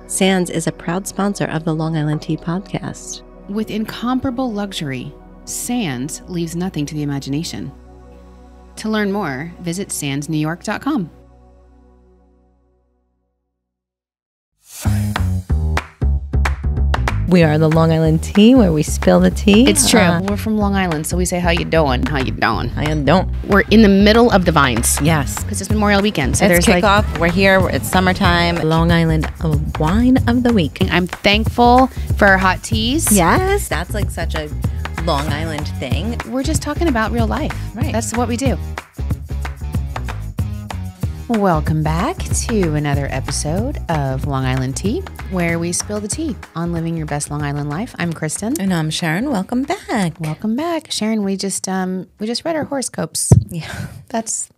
Sands is a proud sponsor of the Long Island Tea Podcast. With incomparable luxury, Sands leaves nothing to the imagination. To learn more, visit sandsnewyork.com. We are the Long Island Tea, where we spill the tea. It's true. We're from Long Island, so we say, how you doing? How you doing? I don't. We're in the middle of the vines. Yes. Because it's Memorial Weekend. So It's there's kickoff. We're here. It's summertime. Long Island wine of the week. I'm thankful for our hot teas. Yes. That's like such a Long Island thing. We're just talking about real life. Right. That's what we do. Welcome back to another episode of Long Island Tea, where we spill the tea on living your best Long Island life. I'm Kristen. And I'm Sharon. Welcome back. Welcome back, Sharon. We just read our horoscopes. Yeah. That's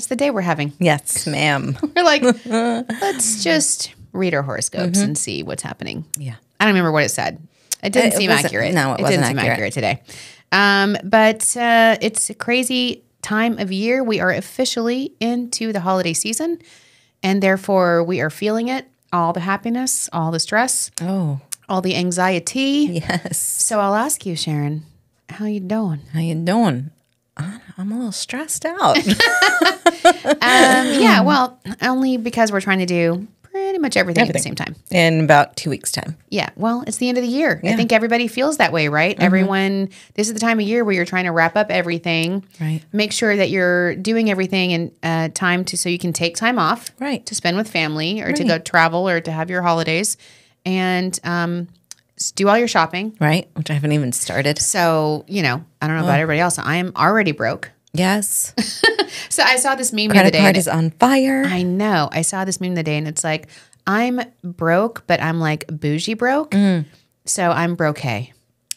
the day we're having. Yes, ma'am. We're like, let's just read our horoscopes and see what's happening. Yeah. I don't remember what it said. It didn't seem wasn't- accurate. no, it wasn't didn't seem accurate. today. But it's a crazy time of year. We are officially into the holiday season, and therefore we are feeling it. All the happiness, all the stress, Oh, all the anxiety. yes. So I'll ask you, Sharon, how you doing? How you doing? I'm a little stressed out. Yeah, well, only because we're trying to do pretty much everything at the same time. In about 2 weeks' time. Yeah, well, it's the end of the year. I think everybody feels that way, right? Everyone, this is the time of year where you're trying to wrap up everything. Right. Make sure that you're doing everything in time so you can take time off. Right. To spend with family or to go travel or to have your holidays and do all your shopping. Right. Which I haven't even started. So, I don't know about everybody else. I am already broke. Yes. So I saw this meme the other Credit day. card is on fire. I know. I saw this meme the day and it's like, I'm broke, but I'm like bougie broke. So I'm broke-ay.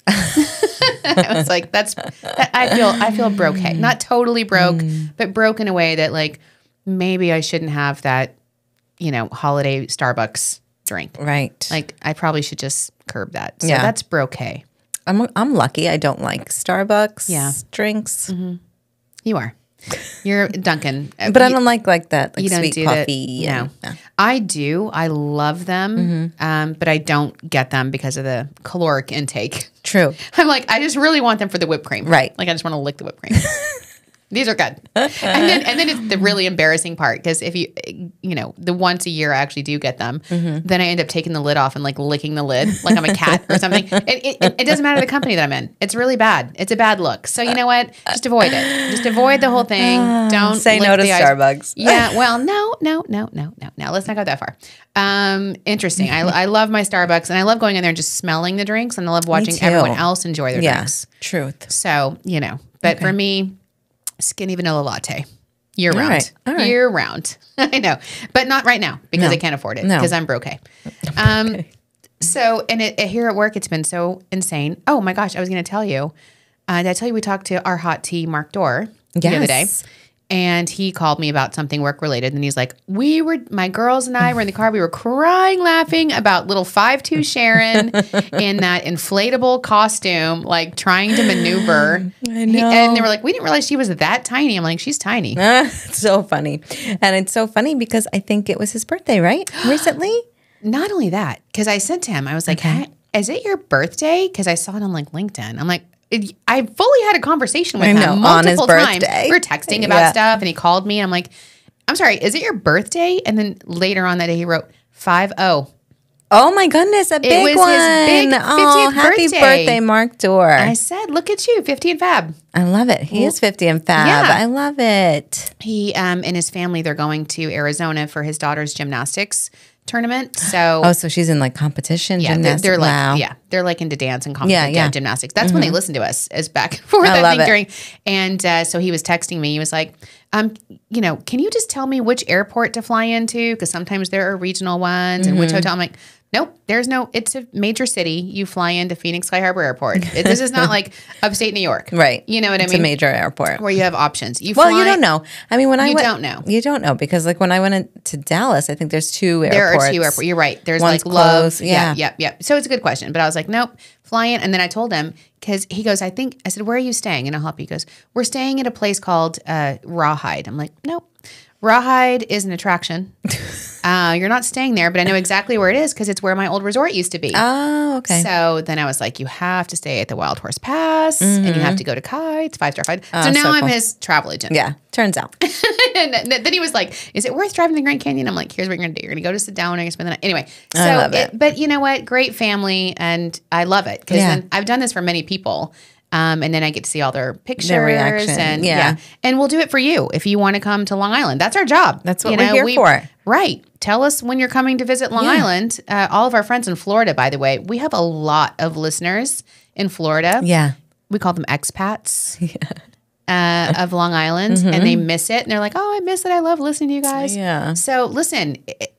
I was like, I feel broke-ay. Not totally broke, but broke in a way that like, maybe I shouldn't have that, holiday Starbucks drink. Right. Like I probably should just curb that. So Yeah. that's broke-ay. I'm lucky. I don't like Starbucks drinks. You are. You're Dunkin'. But I don't like that, like You don't sweet do coffee. that. No. I do. I love them, but I don't get them because of the caloric intake. True. I'm like, I just really want them for the whipped cream. Right. Like I just want to lick the whipped cream. These are good. And then it's the really embarrassing part because if the once a year I actually do get them, then I end up taking the lid off and like licking the lid like I'm a cat or something. It doesn't matter the company that I'm in. It's really bad. It's a bad look. So you know what? Just avoid it. Just avoid the whole thing. Don't Say lick no to the ice. Starbucks. Yeah. Well, no. Let's not go that far. Interesting. I love my Starbucks and I love going in there and just smelling the drinks and I love watching too. everyone else enjoy their drinks. Truth. So, but for me, skinny vanilla latte year round. All right. Year round. I know. But not right now because No. I can't afford it No. because I'm broke. So, and here at work, it's been so insane. Oh my gosh. I was going to tell you, did I tell you we talked to our hot tea, Mark Dorr, the other day? Yes. And he called me about something work related. And he's like, my girls and I were in the car. We were crying, laughing about little 5'2" Sharon in that inflatable costume, like trying to maneuver. I know. And they were like, we didn't realize she was that tiny. I'm like, she's tiny. It's so funny. And it's so funny because I think it was his birthday, right? Recently? Not only that, because I said to him, I was like, hey, is it your birthday? Because I saw it on like LinkedIn. I'm like, I fully had a conversation with him on his multiple times. birthday. We were texting about stuff and he called me and I'm like, I'm sorry, is it your birthday? And then later on that day he wrote 50. Oh my goodness, a big was one. his big 50th Oh, happy birthday, Mark Dorr. I said, look at you, 50 and fab. I love it. He is 50 and fab. Yeah. I love it. He and his family, they're going to Arizona for his daughter's gymnastics tournament. So Oh, so she's in like competition gymnastics. they're like Wow. they're like into dance and gymnastics. That's when they listen to us as back and forth. I love think it. during, and so he was texting me. He was like, can you just tell me which airport to fly into? Because sometimes there are regional ones and which hotel. I'm like, nope, it's a major city. You fly into Phoenix Sky Harbor Airport. This is not like upstate New York. Right. You know what I mean? It's a major airport. Where you have options. You Well, you don't know. I mean, when I went, don't know. You don't know because like when I went to Dallas, I think there's two airports. There are two airports. You're right. There's One's like Love. closed, yeah. Yep. So it's a good question. But I was like, nope, fly in. And then I told him, because he goes, I said, where are you staying? And I'll help you. He goes, we're staying at a place called Rawhide. I'm like, nope. Rawhide is an attraction. You're not staying there, but I know exactly where it is because it's where my old resort used to be. Oh, okay. So then I was like, you have to stay at the Wild Horse Pass and you have to go to Kites, 5-star fight. So now I'm cool. his travel agent. Yeah, turns out. And then he was like, is it worth driving the Grand Canyon? I'm like, here's what you're going to do. You're going to go to sit down and you're going to spend the night. Anyway, so I love it. But you know what? Great family. And I love it because then I've done this for many people. And then I get to see all their pictures reaction. and Yeah. and we'll do it for you if you want to come to Long Island. That's our job. That's what we're here for. Right. Tell us when you're coming to visit Long Island. All of our friends in Florida, by the way, we have a lot of listeners in Florida. Yeah. We call them expats of Long Island, and they miss it. And they're like, oh, I miss it. I love listening to you guys. Yeah. So listen,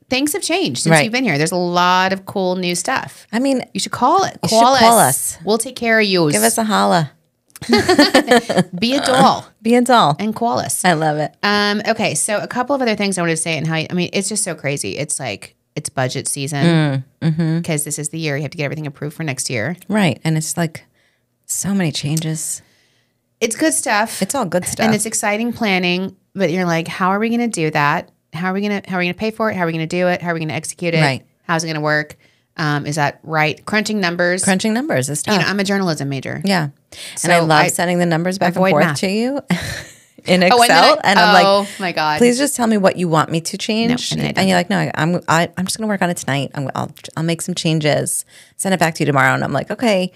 things have changed since Right. you've been here. There's a lot of cool new stuff. I mean, You should call it. call us. We'll take care of you. give us a holla. Be a doll Be a doll. and call us. I love it. Okay, so a couple of other things I wanted to say and how I mean it's just so crazy. It's like it's budget season because this is the year you have to get everything approved for next year. Right. And it's like so many changes. It's good stuff. It's all good stuff. and it's exciting planning. But you're like, how are we going to do that? How are we going to pay for it? How are we going to do it? How are we going to execute it? Right. How's it going to work? Is that right? Crunching numbers. crunching numbers is tough. You know, I'm a journalism major. Yeah. So And I love I sending the numbers back and avoid forth math. to you in Oh, Excel. And I'm oh like, my God. please just tell me what you want me to change. and then I and don't. you're like, no, I'm just going to work on it tonight. I'll make some changes, send it back to you tomorrow. And I'm like, okay,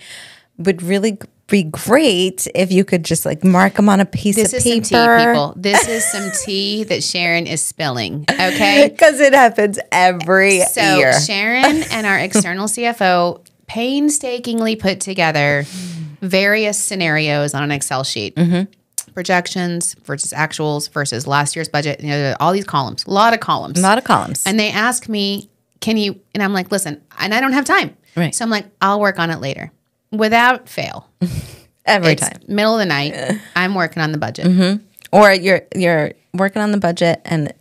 would really be great if you could just like mark them on a piece This of is paper. some tea, people. This is some tea that Sharon is spilling. Okay. Because it happens every So year. Sharon and our external CFO painstakingly put together various scenarios on an Excel sheet. Projections versus actuals versus last year's budget. You know, all these columns, a lot of columns. A lot of columns. And they ask me, can you, and I'm like, listen, and I don't have time. Right. So I'm like, I'll work on it later. Without fail. every It's time. middle of the night. I'm working on the budget. Or you're working on the budget and,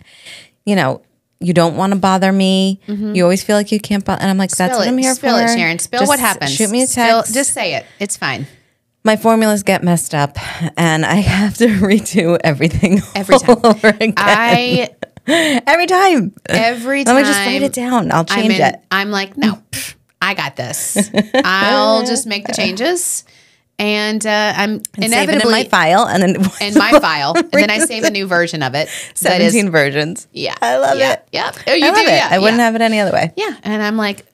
you know, you don't want to bother me. You always feel like you can't bother. And I'm like, that's what I'm here Spill for. it, Sharon. Spill Just what happens. Shoot me a Spill- text. just say it. It's fine. My formulas get messed up and I have to redo everything Every time. all over again. Every time. Every Let time. me just write it down. I'll change it. I'm like, no, I got this. I'll just make the changes. And I'm Save it in inevitably my file and then in my file. And then I save a new version of it. that is- 17 versions. Yeah. I love yeah, it. Yeah. Oh, you I love do? it. Yeah. I wouldn't yeah. have it any other way. Yeah. And I'm like,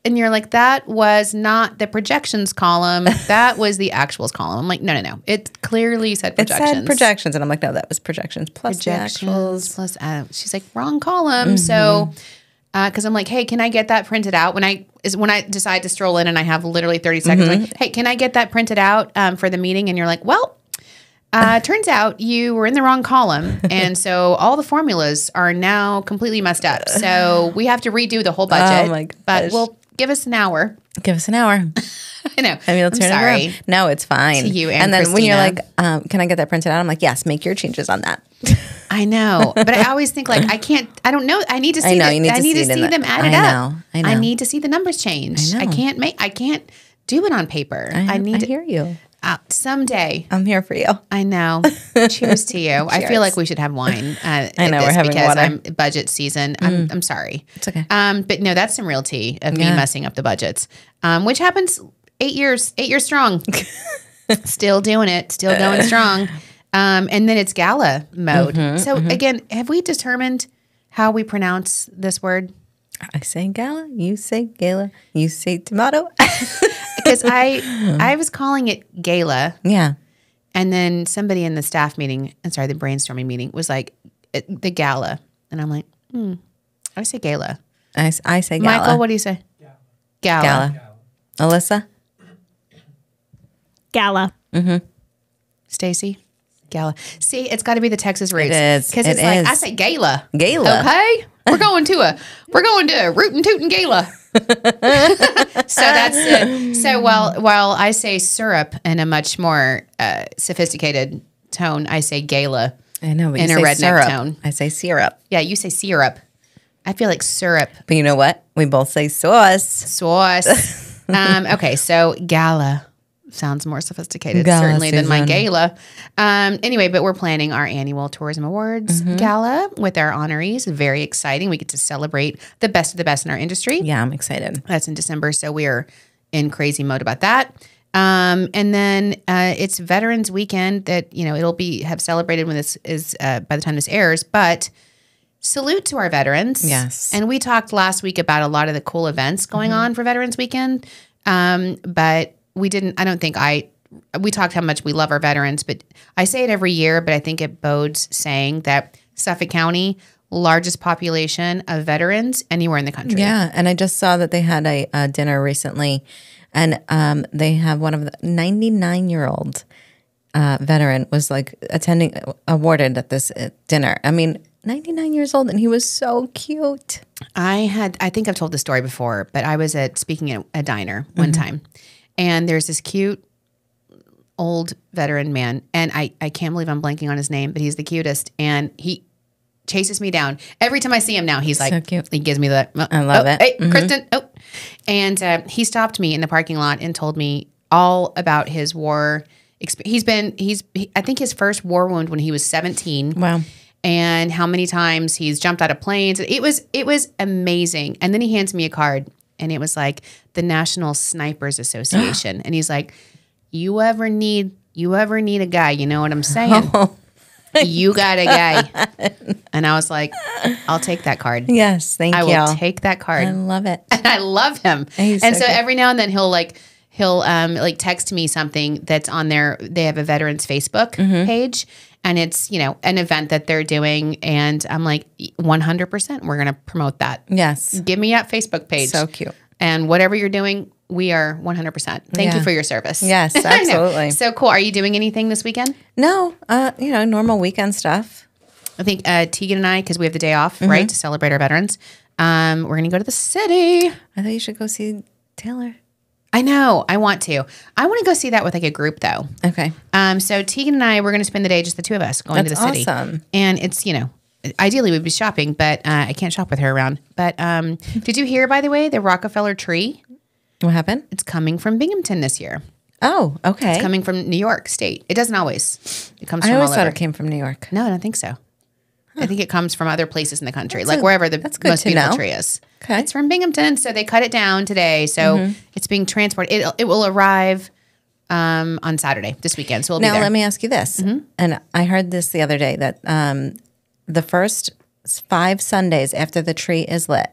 and you're like, that was not the projections column. That was the actuals column. I'm like, no. It clearly said It projections. said projections. And I'm like, no, that was projections plus Projections the actuals. plus, she's like, wrong column. So, because I'm like, hey, can I get that printed out? When I decide to stroll in and I have literally 30 seconds, like, hey, can I get that printed out for the meeting? And you're like, well, turns out you were in the wrong column. And so all the formulas are now completely messed up. So we have to redo the whole budget. Oh my But gosh. we'll give us an hour. Give us an hour. I know. And we'll I'm turn it sorry. around. No, it's fine. To you and then when you're Christina. like, can I get that printed out? I'm like, yes, make your changes on that. I know, but I always think like I don't know. I need to see. know, the- you need to see it in the- them added I up. know, I know. I need to see the numbers change. I know. I can't do it on paper. I need I to hear you. someday. I'm here for you. I know. Cheers to you. I feel like we should have wine. I know, we're having because water. I'm budget season. I'm sorry. It's okay. But no, that's some real tea of me Yeah. messing up the budgets, which happens 8 years strong. Still doing it. Still going strong. And then it's gala mode. So again, have we determined how we pronounce this word? I say gala, you say gala, you say tomato. Because I was calling it gala, Yeah. and then somebody in the staff meeting, the brainstorming meeting, was like the gala, and I'm like, I say gala. I say gala. Michael, what do you say? Gala. Gala. Alyssa? Gala. Stacy? Gala. See, it's got to be the Texas roots. is. Because It it's like, is. I say gala. Gala. Okay? We're going to a rootin' tootin' gala. So that's it. So while I say syrup in a much more sophisticated tone, I say gala. I know, but In you a say redneck syrup. tone. I say syrup. Yeah, you say syrup. I feel like syrup. But you know what? We both say sauce. Sauce. Okay, so gala sounds more sophisticated, Gala certainly, than my season. gala. Anyway, but we're planning our annual Tourism Awards gala with our honorees. Very exciting. We get to celebrate the best of the best in our industry. Yeah, I'm excited. That's in December, so we're in crazy mode about that. And then it's Veterans Weekend that it'll have celebrated when this is by the time this airs. But salute to our veterans. Yes. And we talked last week about a lot of the cool events going on for Veterans Weekend. But we didn't. I don't think we talked how much we love our veterans, but I say it every year. But I think it bodes saying that Suffolk County, largest population of veterans anywhere in the country. Yeah, and I just saw that they had a dinner recently, and they have one of the 99-year-old veteran was like awarded at this dinner. I mean, 99 years old, and he was so cute. I think I've told this story before, but I was speaking at a diner one time, and there's this cute old veteran man, and I can't believe I'm blanking on his name, but he's the cutest, and he chases me down every time I see him now. He's like, So cute. He gives me the, I love it. Hey, Kristen. Oh, and he stopped me in the parking lot and told me all about his war experience. I think his first war wound when he was 17. Wow. And how many times he's jumped out of planes. It was amazing. And then he hands me a card, and it was like the National Snipers Association. And he's like, you ever need a guy, you know what I'm saying? You got a guy. And I was like, I'll take that card. Yes, thank you. I will take that card. I love it. And I love him. He's And so so good. every now and then he'll text me something that's on there. They have a veterans Facebook page, and it's, an event that they're doing. And I'm like, 100%, we're going to promote that. Yes. Give me that Facebook page. So cute. And whatever you're doing, we are 100%. Thank you Yeah. for your service. Yes, I know. absolutely. So cool. Are you doing anything this weekend? No, normal weekend stuff. I think Tegan and I, because we have the day off, right, to celebrate our veterans, we're going to go to the city. I thought you should go see Taylor. I know. I want to. I want to go see that with like a group though. Okay. So Tegan and I, we're going to spend the day, just the two of us, going to the That's city. awesome. And it's, ideally we'd be shopping, but I can't shop with her around. But did you hear, by the way, the Rockefeller tree? What happened? It's coming from Binghamton this year. Oh, okay. It's coming from New York State. It doesn't always. It comes I from always all thought over. it came from New York. No, I don't think so. I think it comes from other places in the country, That's like a- wherever the that's good most to beautiful know. tree is. Okay. It's from Binghamton, so they cut it down today. So it's being transported. It will arrive on Saturday this weekend. So we'll be Now, there. let me ask you this. And I heard this the other day that the first 5 Sundays after the tree is lit,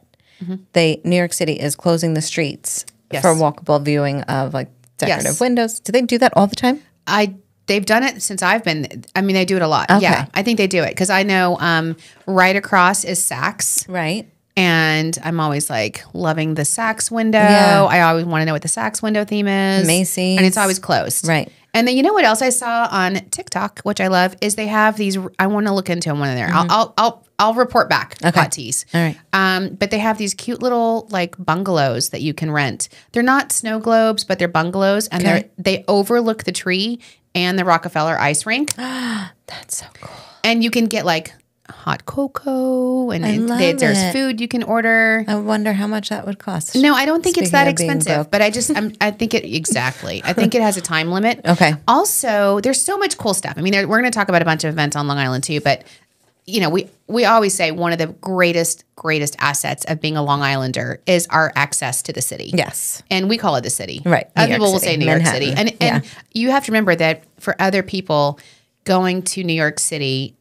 New York City is closing the streets Yes. for walkable viewing of like decorative Yes. windows. Do they do that all the time? They've done it since I've been. I mean, they do it a lot. Okay. Yeah, I think they do it because I know right across is Saks, Right. and I'm always like loving the Saks window. Yeah. I always want to know what the Saks window theme is. Macy's. and it's always closed. Right. And then you know what else I saw on TikTok, which I love, is they have these. I want to look into them when they're there. I'll report back. Okay. Hot teas. All right. But they have these cute little like bungalows that you can rent. They're not snow globes, but they're bungalows, and Okay. they overlook the tree and the Rockefeller ice rink. That's so cool. And you can get like hot cocoa, and love there's it. food you can order. I wonder how much that would cost. No, I don't think it's Speaking that of being expensive, broke. but I think it exactly. I think it has a time limit. Okay. Also, there's so much cool stuff. I mean, we're going to talk about a bunch of events on Long Island too, but we always say one of the greatest assets of being a Long Islander is our access to the city. Yes. And we call it the city. Right. Other New York people will City. say New York Manhattan. City. And Yeah. you have to remember that for other people, going to New York City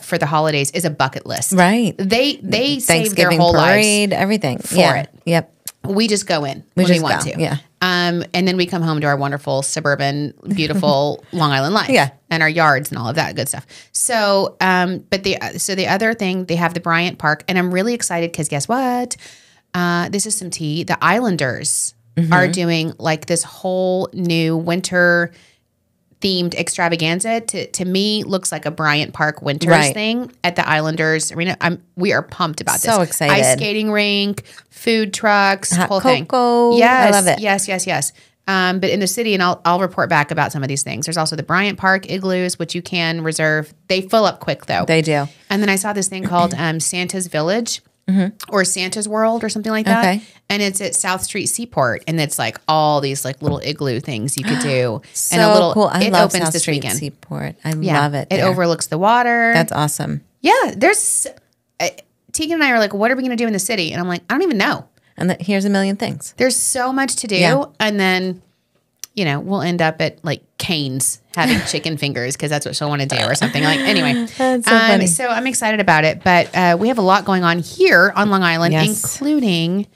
for the holidays is a bucket list. Right. They save their Thanksgiving whole lives. parade, everything. for Yeah. it. Yep. We just go in when we just want go, to. yeah. And then we come home to our wonderful suburban, beautiful Long Island life. Yeah. And our yards and all of that good stuff. So, the other thing, they have the Bryant Park, and I'm really excited because guess what? This is some tea. The Islanders are doing like this whole new winter themed extravaganza. To me, looks like a Bryant Park Winters Right. thing at the Islanders Arena. We are pumped about this. So excited. Ice skating rink, food trucks, Hot whole thing. cocoa. Yes, I love it. Yes. But in the city, and I'll report back about some of these things. There's also the Bryant Park igloos, which you can reserve. They fill up quick though. They do. And then I saw this thing called Santa's Village, or Santa's World or something like that. Okay. And it's at South Street Seaport, and it's like all these like little igloo things you could do. So and a little, cool. I it love opens South this Street weekend. Seaport. I Yeah, love it. It there. overlooks the water. That's awesome. Yeah, there's Tegan and I are like, what are we going to do in the city? And I'm like, I don't even know. And here's a million things. There's so much to do. Yeah. And then, we'll end up at like Cane's having chicken fingers because that's what she'll want to do or something. Like, anyway. That's so funny. So I'm excited about it. But we have a lot going on here on Long Island, Yes. including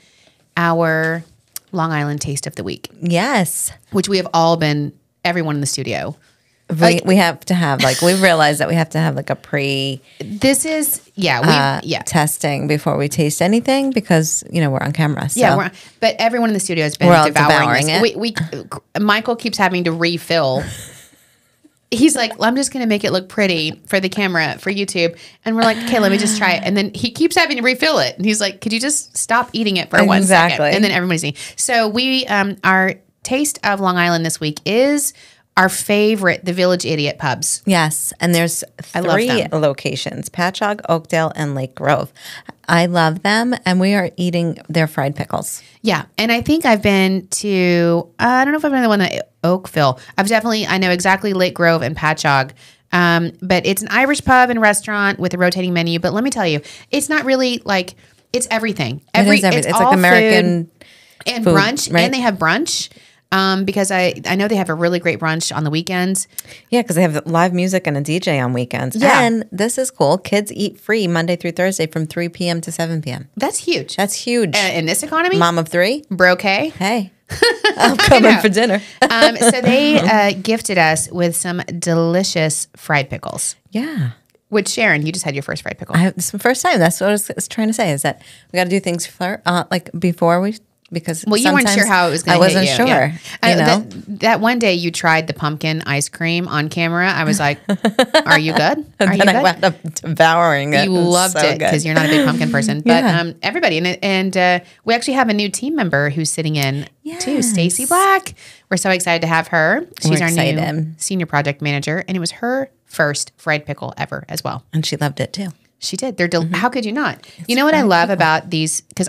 our Long Island Taste of the Week, Yes. which we have all been, everyone in the studio. We have to have, like, we realized that we have to have, like, a This is, yeah. testing before we taste anything because, we're on camera. So. Yeah, but everyone in the studio has been We're all devouring devouring this. Michael keeps having to refill. He's like, I'm just going to make it look pretty for the camera, for YouTube. And we're like, okay, let me just try it. And then he keeps having to refill it. And he's like, could you just stop eating it for 1 second? Exactly. And then everybody's eating. So our taste of Long Island this week is our favorite, the Village Idiot pubs. Yes, and there's love 3 them. locations, Patchogue, Oakdale, and Lake Grove. I love them, and we are eating their fried pickles. Yeah. And I think I've been to, I don't know if I've been to the one at Oakville. I know exactly Lake Grove and Patchogue. But it's an Irish pub and restaurant with a rotating menu. But let me tell you, it's not really like, it's everything. It is everything. It's all like American food and food, brunch. right? And they have brunch. Because I know they have a really great brunch on the weekends. Yeah, because they have live music and a DJ on weekends. Yeah. And this is cool. Kids eat free Monday through Thursday from 3 p.m. to 7 p.m. That's huge. That's huge. In this economy, Mom of 3? brocade. Hey, I'm coming for dinner. So they gifted us with some delicious fried pickles. Yeah. Which, Sharon, you just had your first fried pickle. This is the first time. That's what I was trying to say is that we got to do things like before we, because Well, you weren't sure sometimes how it was going I to hit you. wasn't sure. Yeah. You know? That one day you tried the pumpkin ice cream on camera. I was like, are you good? Are you And I good? wound up devouring it. You was loved so it because good. you're not a big pumpkin person. But Yeah. everybody. And we actually have a new team member who's sitting in too, Yes. Stacy Black. We're so excited to have her. She's We're our new excited. senior project manager. And it was her first fried pickle ever as well. And she loved it too. She did. How could you not? You know what I love about these? Because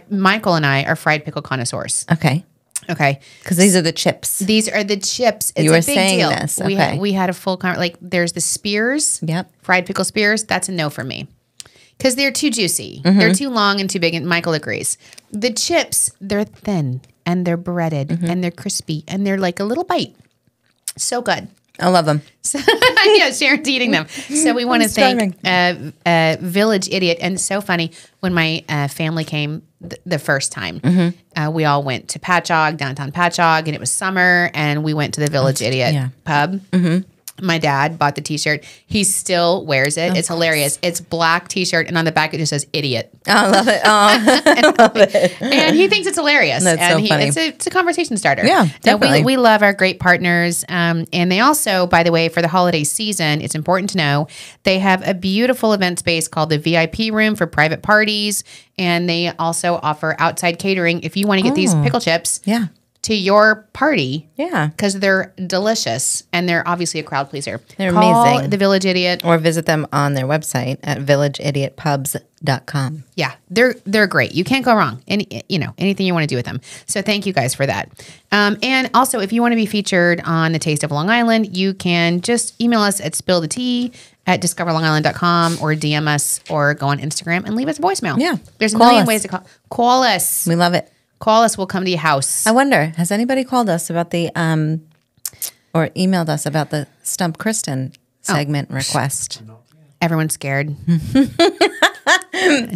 Michael and I are fried pickle connoisseurs. Okay. Okay. Because these are the chips. These are the chips. It's You a were big saying deal. this. We Okay. we had a full like there's the spears. Yep. Fried pickle spears. That's a no for me. Because they're too juicy. Mm-hmm. They're too long and too big. And Michael agrees. The chips, they're thin and they're breaded Mm-hmm. and they're crispy and they're like a little bite. So good. I love them. So, yeah, Sharon's eating them. So we want to thank Village Idiot. And it's so funny, when my family came the first time, we all went to Patchogue, downtown Patchogue, and it was summer, and we went to the Village Idiot yeah. pub. My dad bought the T-shirt. He still wears it. It's hilarious. It's black T-shirt, and on the back it just says "idiot," I love it. Oh, and he thinks it's hilarious. That's and so funny. It's a conversation starter. Yeah, No, definitely. we love our great partners, and they also, by the way, for the holiday season, it's important to know they have a beautiful event space called the VIP Room for private parties, and they also offer outside catering if you want to get these pickle chips. yeah. To your party. Yeah. Because they're delicious and they're obviously a crowd pleaser. They're Call amazing. the Village Idiot. Or visit them on their website at villageidiotpubs.com. Yeah, they're great. You can't go wrong. Anything you want to do with them. So thank you guys for that. And also, if you want to be featured on the Taste of Long Island, you can just email us at spillthetea@discoverlongisland.com or DM us or go on Instagram and leave us a voicemail. Yeah. There's a Call million us. ways to call. Call us. We love it. Call us. We'll come to your house. I wonder, has anybody called us about the or emailed us about the Stump Kristen segment request? Everyone's scared. Don't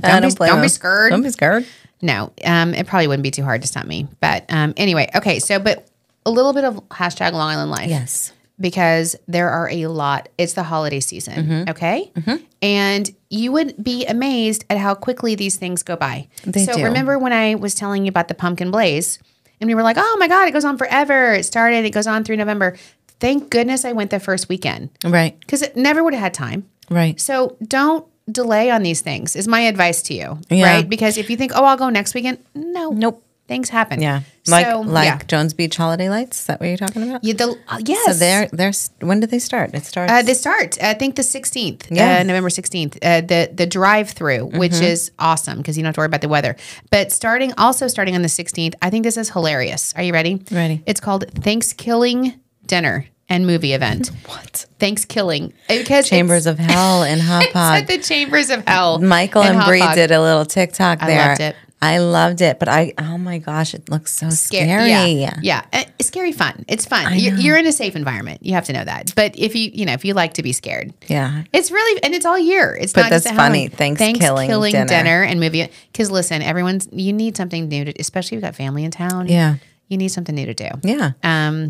Don't be scared. Don't be scared. No, it probably wouldn't be too hard to stump me. But anyway, okay. So, but a little bit of hashtag Long Island life. Yes. Because there are a lot. It's the holiday season, okay? And you would be amazed at how quickly these things go by. They do. Remember when I was telling you about the pumpkin blaze? And we were like, oh my God, it goes on forever. It goes on through November. Thank goodness I went the first weekend. Right. Because it never would have had time. Right. So don't delay on these things is my advice to you, Yeah. right? Because if you think, oh, I'll go next weekend. No. Nope. Things happen. Yeah. So, Like Jones Beach Holiday Lights. Is that what you're talking about? Yeah, yes. So they're when did they start? It starts. They start, I think, the 16th, Yeah. November 16th, the drive-through, which is awesome because you don't have to worry about the weather. But starting on the 16th, I think this is hilarious. Are you ready? Ready. It's called Thanksgiving Dinner and Movie Event. What? Thanksgiving. Because Chambers of Hell in Hot it's Pod. at the Chambers of Hell. Michael in and Hot Bree Pod. did a little TikTok there. loved it. I loved it, but oh my gosh, it looks so scary. Yeah. It's scary fun. It's fun. You're in a safe environment. You have to know that. But if you like to be scared, Yeah. it's really, and it's all year. It's But not just that's at funny. Halloween. Thanksgiving dinner and movie. Because listen, you need something new to, especially if you've got family in town. Yeah. You need something new to do. Yeah.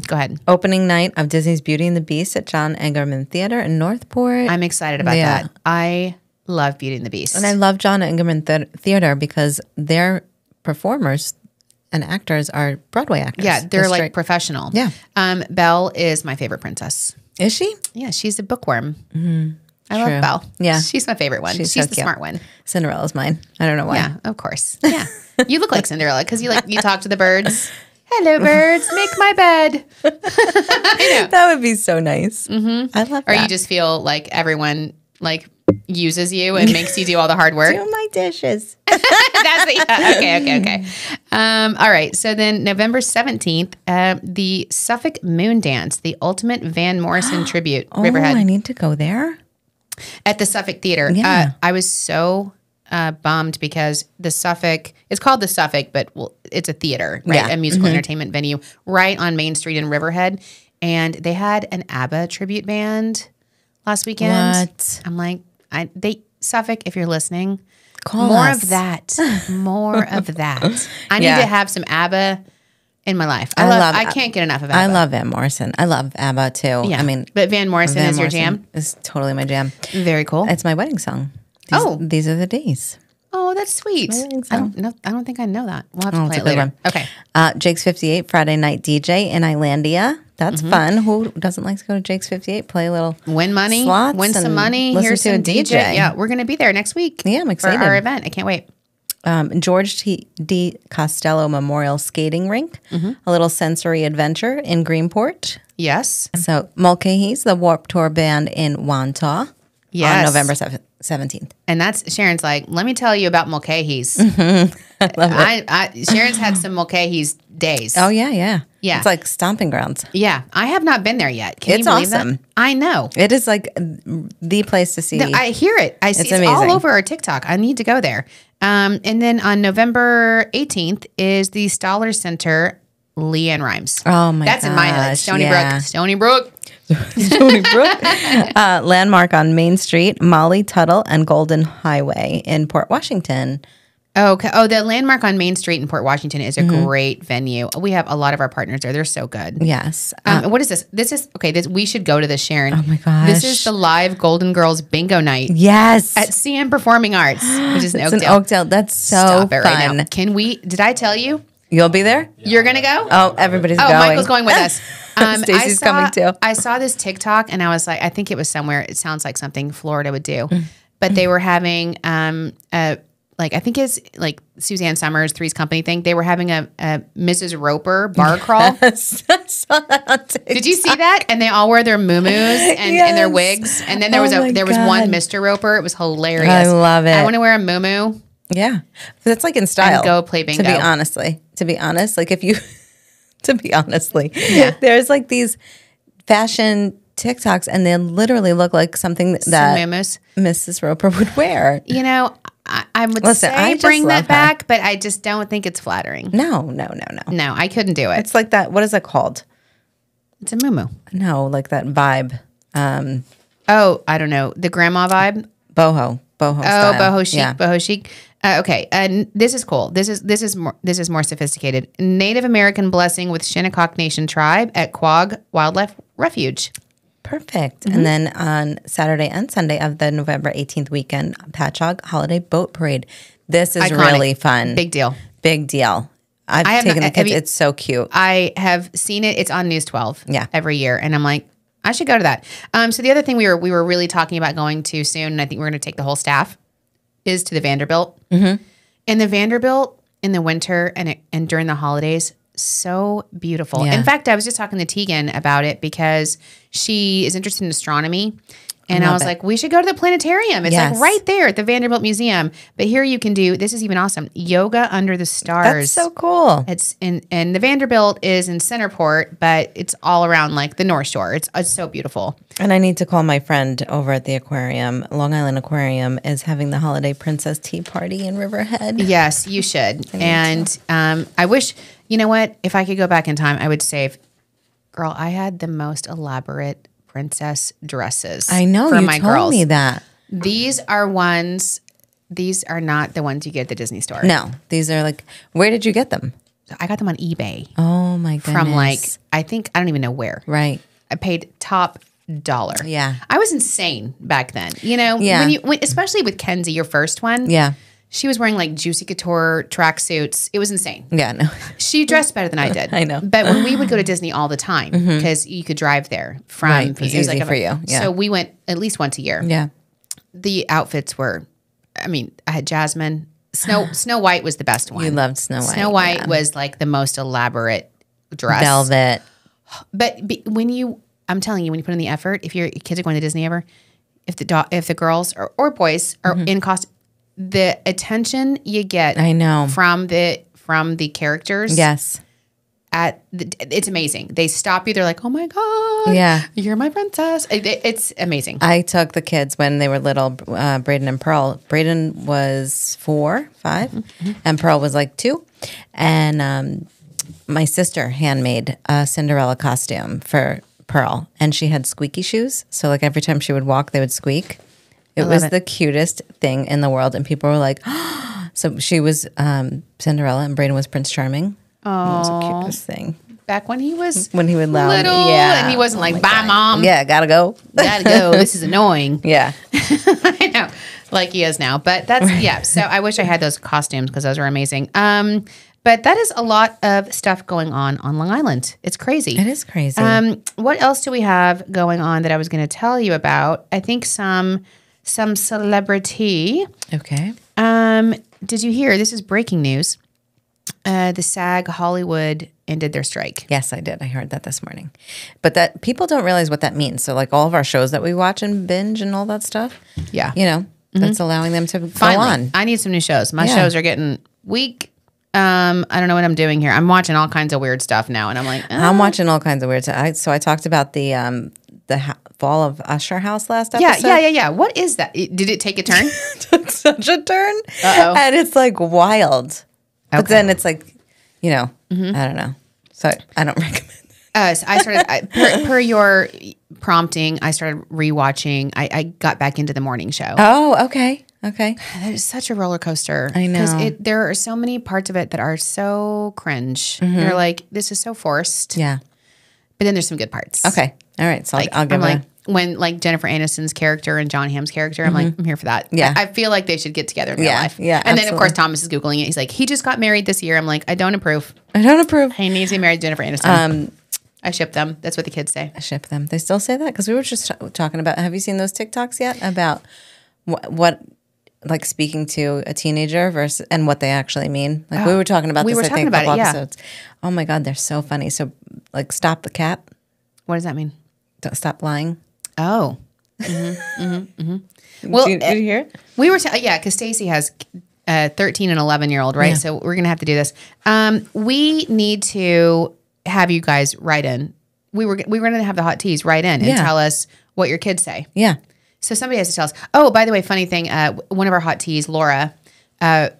Go ahead. Opening night of Disney's Beauty and the Beast at John Engerman Theater in Northport. I'm excited about Yeah. that. I love Beauty and the Beast. And I love John Engerman Theater because their performers and actors are Broadway actors. yeah, they're like professional. Yeah. Belle is my favorite princess. Is she? Yeah, she's a bookworm. I True. love Belle. Yeah. She's my favorite one. She's She's so the cute. smart one. Cinderella's mine. I don't know why. Yeah, of course. Yeah. You look like Cinderella because you talk to the birds. Hello, birds, make my bed. I know. That would be so nice. Mm-hmm. I love Or that. you just feel like everyone uses you and makes you do all the hard work. do my dishes. That's it. Okay. All right. So then November 17th, the Suffolk Moon Dance, the ultimate Van Morrison tribute, Riverhead, I need to go there. at the Suffolk Theater. Yeah. I was so bummed because it's called the Suffolk, but it's a theater, right? Yeah. A musical entertainment venue right on Main Street in Riverhead. And they had an ABBA tribute band last weekend. What? I'm like, Suffolk, if you're listening, Call more us. of that. More of that. I need Yeah. to have some ABBA in my life. I can't get enough of ABBA. I love Van Morrison. I love ABBA too. Yeah. I mean, but Van Morrison Van is your Morrison jam. is totally my jam. Very cool. It's my wedding song. These are the days. Oh, that's sweet. think I so. don't know. I don't think I know that. We'll have to Oh, play it's it a good later. one. Okay. Jake's 58 Friday night DJ in Islandia. That's fun. Who doesn't like to go to Jake's 58? Play a little Win money, slots win some and money. listen Here's to a some DJ. DJ. Yeah, we're going to be there next week. Yeah, I'm excited. For our event. I can't wait. George D. Costello Memorial Skating Rink, a little sensory adventure in Greenport. Yes. So Mulcahy's, the Warped Tour band in Wantagh Yes. on November 17th. And that's Sharon's like, let me tell you about Mulcahy's. Sharon's had some Mulcahy's days. Oh, yeah. Yeah. It's like stomping grounds. Yeah. I have not been there yet. Can It's you believe awesome. that? I know. It is like the place to see. No, I hear it. I see it's amazing. all over our TikTok. I need to go there. And then on November 18th is the Stoller Center Leanne Rhymes. Oh, my That's in my hood. gosh, Stony yeah. Brook. Stony Brook. Stony Brook. Landmark on Main Street, Molly Tuttle and Golden Highway in Port Washington. Okay. Oh, the Landmark on Main Street in Port Washington is a great venue. We have a lot of our partners there. They're so good. Yes. What is this? This is okay. We should go to this, Sharon. Oh my gosh. This is the live Golden Girls Bingo Night Yes. at CM Performing Arts, which is in It's Oakdale. in Oakdale. That's so Stop it fun. right now. Can we? Did I tell you You'll be there? you're gonna go? Oh, everybody's Oh, going. Michael's going with us. Stacey's coming too. I saw this TikTok and I was like, I think it was somewhere. It sounds like something Florida would do, Mm. but they were having like I think it's like Suzanne Summers, Three's Company thing. They were having a Mrs. Roper bar crawl. I saw that on TikTok. Did you see that? And they all wear their muumuus and their Yes. wigs. And then there was Oh my one God. Mr. Roper. It was hilarious. I love it. I want to wear a muumuu. Yeah. That's like in style. And go play To be bingo. honest, like if you, Yeah. there's like these fashion TikToks and they literally look like something that Muumuus. Mrs. Roper would wear. You know, I would Listen, say I just bring love that her. back, but I just don't think it's flattering. No. No, I couldn't do it. It's like that. What is it called? It's a muumuu. No, like that vibe. Oh, I don't know. The grandma vibe. Boho Oh, style. boho chic, Yeah. boho chic. Okay, and this is cool. This is more sophisticated. Native American blessing with Shinnecock Nation tribe at Quag Wildlife Refuge. Perfect. Mm-hmm. And then on Saturday and Sunday of the November 18th weekend, Patchogue Holiday Boat Parade. This is Iconic. really fun. Big deal. Big deal. I've have taken not- the have kids. you- It's so cute. I have seen it. It's on News 12 Yeah. every year. And I'm like, I should go to that. So the other thing we were really talking about going to soon, and I think we're going to take the whole staff, is to the Vanderbilt. Mm-hmm. And the Vanderbilt in the winter and during the holidays, so beautiful. Yeah. In fact, I was just talking to Tegan about it because she is interested in astronomy. And I was like, we should go to the planetarium. It's like right there at the Vanderbilt Museum. But here you can do, this is even awesome, yoga under the stars. That's so cool. It's and the Vanderbilt is in Centerport, but it's all around like the North Shore. It's so beautiful. And I need to call my friend over at the aquarium. Long Island Aquarium is having the Holiday Princess Tea Party in Riverhead. Yes, you should. And I wish, you know what, if I could go back in time, I would save, girl, I had the most elaborate princess dresses. I know, for you my told girls. me that. These are not the ones you get at the Disney store. No, these are like, where did you get them? I got them on eBay Oh my goodness. from like, I don't even know where. Right. I paid top dollar. Yeah. I was insane back then. You know, Yeah. especially with Kenzie, your first one. Yeah. She was wearing like Juicy Couture tracksuits. It was insane. Yeah, no. She dressed better than I did. I know. But when we would go to Disney all the time, because you could drive there from, Right, it was easy for you. Yeah. So we went at least once a year. Yeah. The outfits were, I mean, I had Jasmine. Snow White was the best one. You loved Snow White. Snow White yeah. was like the most elaborate dress. Velvet. But I'm telling you, when you put in the effort, if your kids are going to Disney ever, if the girls or boys are in costume, the attention you get, I know. from the characters, Yes. it's amazing. They stop you. They're like, "Oh my god, Yeah. you're my princess." It's amazing. I took the kids when they were little, Brayden and Pearl. Brayden was 4, 5, and Pearl was like 2. And my sister handmade a Cinderella costume for Pearl, and she had squeaky shoes. So like every time she would walk, they would squeak. It was the cutest thing in the world, and people were like, so she was Cinderella, and Brayden was Prince Charming. Oh, it was the cutest thing. Back when he was When he would loud, little, yeah, and he wasn't like, "Bye, mom, yeah, gotta go, gotta go. This is annoying." yeah. I know, like he is now. But that's yeah. So I wish I had those costumes because those were amazing. But that is a lot of stuff going on Long Island. It's crazy. It is crazy. What else do we have going on that I was going to tell you about? I think some celebrity. Okay. Did you hear? This is breaking news. The SAG Hollywood ended their strike. Yes, I did. I heard that this morning. But that people don't realize what that means. So like all of our shows that we watch and binge and all that stuff, Yeah. you know, that's allowing them to Finally, go on. I need some new shows. My Yeah. shows are getting weak. I don't know what I'm doing here. I'm watching all kinds of weird stuff now, and I'm like, I'm watching all kinds of weird stuff. So I talked about the fall of Usher House last episode. yeah. What is that? Did it take a turn? Took such a turn. Uh-oh. And it's like wild. But Okay. then it's like, you know, I don't know. So I don't recommend it. So I started per your prompting. I started rewatching. I got back into the morning show. Oh, okay. Okay. That is such a roller coaster. I know. because there are so many parts of it that are so cringe. They're like, this is so forced. Yeah. But then there's some good parts. Okay. All right. So I'll give I'm it like, when like Jennifer Aniston's character and John Hamm's character, I'm like, I'm here for that. Yeah. I feel like they should get together in real Yeah, life. yeah, And then of course absolutely. Thomas is Googling it. He's like, he just got married this year. I'm like, I don't approve. I don't approve. He needs to be married to Jennifer Aniston. I ship them. That's what the kids say. Ship them. They still say that? Because we were just talking about, have you seen those TikToks yet? About what like speaking to a teenager versus, and what they actually mean? Like we were talking about we this, were I talking think, a about couple it, yeah. episodes. Oh my God, they're so funny. So like stop the cat. What does that mean? Don't stop lying. Oh. Well, did you hear it? we were, yeah, because Stacy has a 13 and 11-year-old, right? Yeah. So we're going to have to do this. We need to have you guys write in. We were going to have the hot teas write in and Yeah. tell us what your kids say. Yeah. So somebody has to tell us. Oh, by the way, funny thing, one of our hot teas, Laura,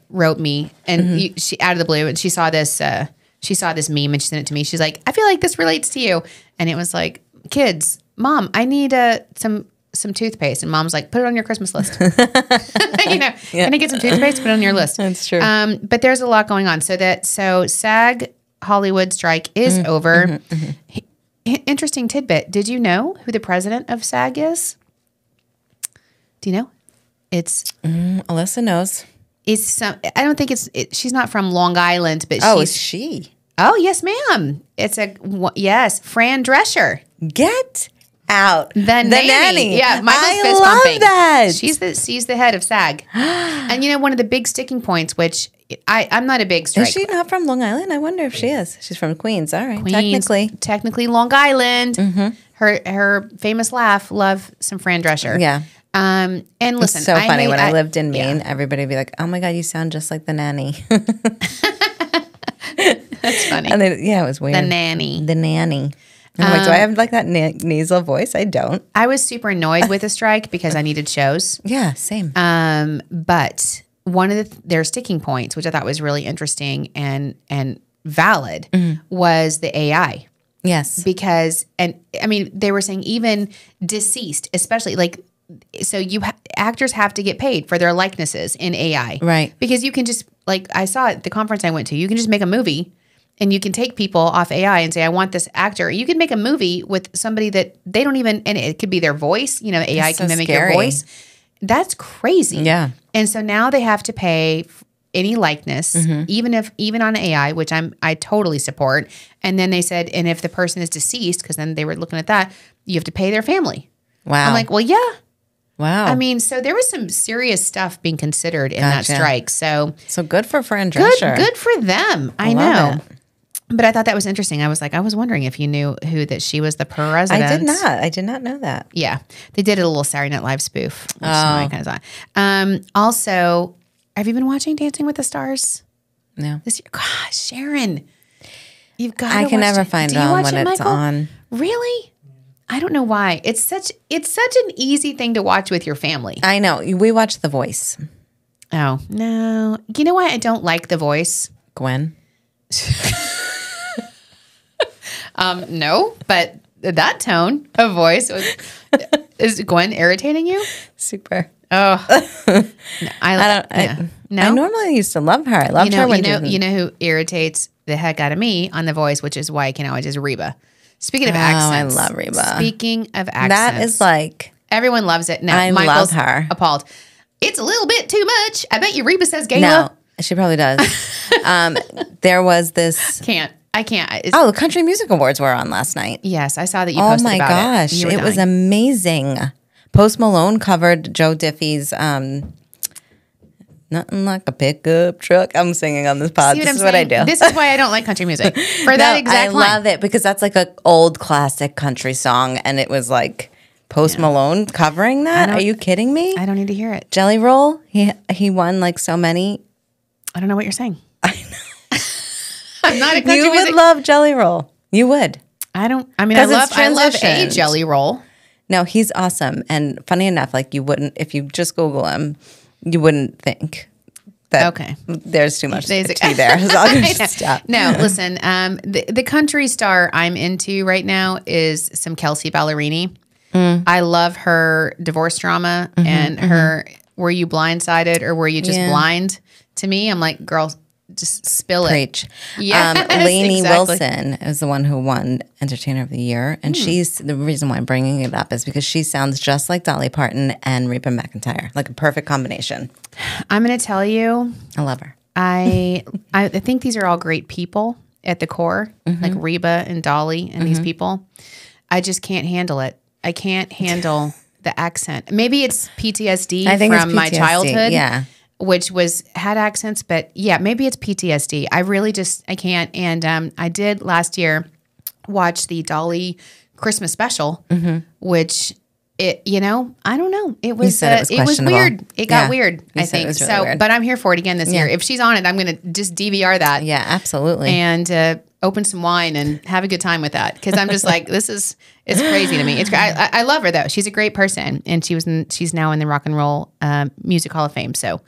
wrote me, and she out of the blue, and she saw this meme, and she sent it to me. She's like, "I feel like this relates to you," and it was like, "Kids, Mom, I need some toothpaste," and Mom's like, "Put it on your Christmas list." Can I get some toothpaste? Put it on your list. That's true. But there's a lot going on. So SAG Hollywood strike is over. Interesting tidbit. Did you know who the president of SAG is? Do you know? It's Alyssa knows. I don't think she's not from Long Island, but Oh, she's. is she? Oh, yes, ma'am. It's yes, Fran Drescher. Get out. The nanny. Yeah, Michael's I fist love pumping. that. She's the head of SAG. And you know, one of the big sticking points, which I'm not a big strike. Is she not from Long Island? I wonder if she is. She's from Queens. All right. Queens, technically Long Island. Her famous laugh. Love some Fran Drescher. Yeah. And listen, It's so funny. When I lived in Maine, yeah. everybody would be like, oh my God, you sound just like the nanny. That's funny. And it was weird. The nanny. The nanny. And I'm like, do I have like that nasal voice? I don't. I was super annoyed with the strike because I needed shows. Yeah, same. But one of their sticking points, which I thought was really interesting and valid, was the AI. Yes. Because, and I mean, they were saying even deceased, especially like, so actors have to get paid for their likenesses in AI. Right. Because you can just, like I saw at the conference I went to, you can just make a movie and you can take people off AI and say, I want this actor. You can make a movie with somebody that they don't even, and it could be their voice, you know, the AI can mimic your voice. That's crazy. Yeah. And so now they have to pay any likeness, even on AI, which I totally support. And then they said, and if the person is deceased, because then they were looking at that, you have to pay their family. Wow. I'm like, well, yeah. Wow. I mean, so there was some serious stuff being considered in that strike. So good for Fran Drescher. Good for them. I love know. it. But I thought that was interesting. I was wondering if you knew that she was the president. I did not know that. Yeah. They did a little Saturday Night Live spoof. Which I kind of thought. Also, have you been watching Dancing with the Stars? No. This year? Gosh, Sharon. You've got to I can watch never it. find Do you on watch when it, it's Michael? on. Really? I don't know why. It's such an easy thing to watch with your family. I know. We watch The Voice. Oh, no. You know why I don't like The Voice? Gwen. No, but that tone of voice is Gwen irritating you? Super. Oh, no, I normally used to love her. I loved her when you know who irritates the heck out of me on The Voice, which is why I can always is Reba. Speaking of accents, I love Reba. Speaking of accents, That is like everyone loves it. No, I Michael's love her. Appalled. It's a little bit too much. I bet you Reba says Gayla. no, she probably does. There was this. I can't. The Country Music Awards were on last night. Yes, I saw that you Oh posted my about gosh, it. it was amazing. Post Malone covered Joe Diffie's "Nothing Like a Pickup Truck." I'm singing on this pod. See This is I'm what I saying? do. This is why I don't like country music. For that exact line. I love it because that's like an old classic country song, and it was like Post Malone covering that. Are you kidding me? I don't need to hear it. Jelly Roll. He won like so many. I don't know what you're saying. I know. I'm not a country You music. would love Jelly Roll. You would. I don't. I mean, 'Cause I it's love a transitioned. Jelly Roll. No, he's awesome. And funny enough, like you wouldn't, if you just Google him, you wouldn't think that there's too much tea there. So I'll just stop. No, listen, the country star I'm into right now is some Kelsey Ballerini. I love her divorce drama and her Were You Blindsided or Were You Just Blind? To me, I'm like, girl, just spill it. Preach. Yes, Lainey exactly. Wilson is the one who won Entertainer of the Year. And she's, the reason why I'm bringing it up is because she sounds just like Dolly Parton and Reba McEntire, like a perfect combination. I'm going to tell you, I love her. I think these are all great people at the core, like Reba and Dolly and these people. I just can't handle it. I can't handle the accent. Maybe it's PTSD from my childhood. Yeah. Which had accents, but yeah, maybe it's PTSD. I can't. And I did last year watch the Dolly Christmas special, which I don't know. It was it was weird. It got weird, I think. It was really weird. But I'm here for it again this year. If she's on it, I'm going to just DVR that. Yeah, absolutely. And open some wine and have a good time with that. Because I'm just like, it's crazy to me. It's I love her though. She's a great person, and she's now in the Rock and Roll Music Hall of Fame. So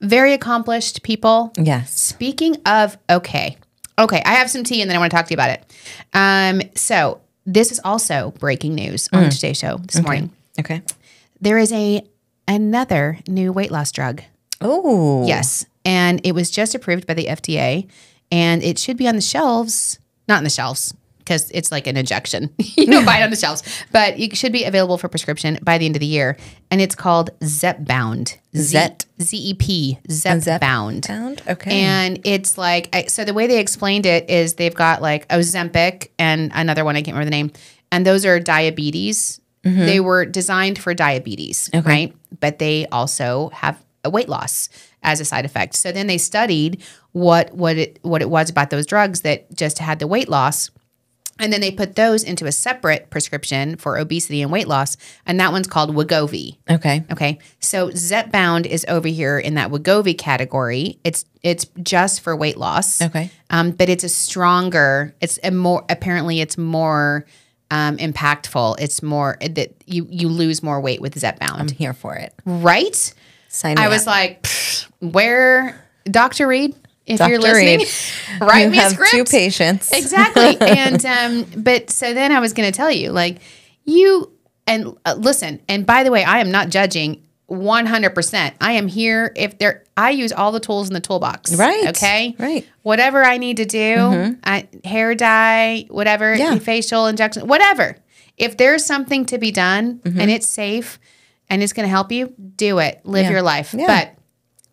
very accomplished people. Yes. Speaking of okay, I have some tea, and then I want to talk to you about it. So this is also breaking news on the Today Show this morning. Okay. There is another new weight loss drug. Oh. Yes. And it was just approved by the FDA, and it should be on the shelves, not on the shelves, because it's like an injection. You don't buy it on the shelves, but it should be available for prescription by the end of the year. And it's called Zepbound. Z-E-P, Zepbound. Zepbound? Okay. And it's like, so the way they explained it is they've got like Ozempic and another one, I can't remember the name. And those are diabetes. They were designed for diabetes, right? But they also have weight loss as a side effect. So then they studied what it was about those drugs that just had the weight loss. And then they put those into a separate prescription for obesity and weight loss. And that one's called Wegovy. Okay. Okay. So Zepbound is over here in that Wegovy category. It's just for weight loss. Okay. But it's apparently it's more impactful. It's more that you lose more weight with Zepbound. I'm here for it. Right? Sign me I up. was like, where, Dr. Reed, if Dr. you're listening, Reed, write you me a have script. 2 patients. Exactly. And but so then I was going to tell you, like, listen, and by the way, I am not judging 100%. I am here I use all the tools in the toolbox. Right. Okay. Right. Whatever I need to do, hair dye, whatever, facial injection, whatever. If there's something to be done and it's safe and it's going to help you, do it. Live your life. Yeah. But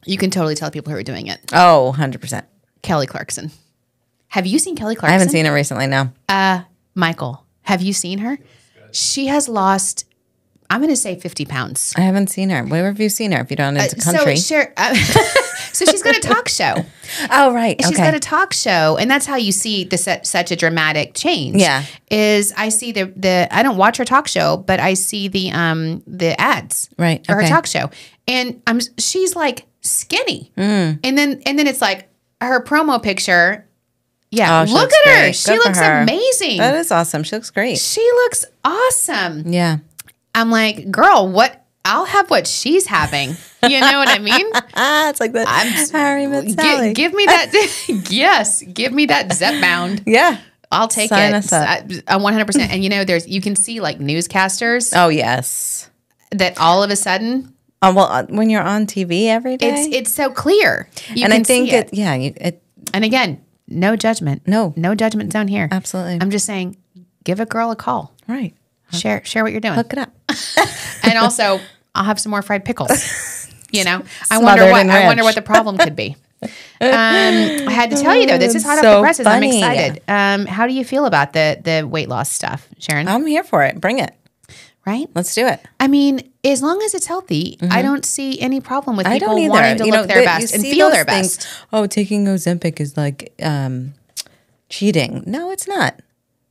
you can totally tell people who are doing it. Oh, 100%. Kelly Clarkson. Have you seen Kelly Clarkson? I haven't seen it recently, no. Michael, have you seen her? She has lost, I'm going to say 50 pounds. I haven't seen her. Where have you seen her if you don't know the country? So she's got a talk show. Oh, right. She's got a talk show, and that's how you see such a dramatic change. Yeah. Is I see the I don't watch her talk show, but I see the ads Right, for her okay. talk show, and she's like skinny, and then it's like her promo picture. Yeah, Oh, she look looks at her. great. She Good for looks her. amazing. That is awesome. She looks great. She looks awesome. Yeah. I'm like, girl, what? I'll have what she's having. You know what I mean? It's like the Harry Met Sally. Give me that. Yes, give me that Zepbound. Yeah. I'll take Sign it. us up. I 100%. And you can see like newscasters Oh, yes. that all of a sudden When you're on TV every day. it's so clear. You and can I think see it. it And again, no judgment. No. judgment zone here. Absolutely. I'm just saying, give a girl a call. right. Share what you're doing. Look it up. And also, I'll have some more fried pickles. You know, I Smothered in wonder ranch. what the problem could be. I had to tell you though, this is hot off So the presses. I'm funny. excited. How do you feel about the weight loss stuff, Sharon? I'm here for it. Bring it. Right? Let's do it. I mean, as long as it's healthy, I don't see any problem with I people don't either. wanting to look their best and feel their best. Oh, taking Ozempic is like cheating. No, it's not.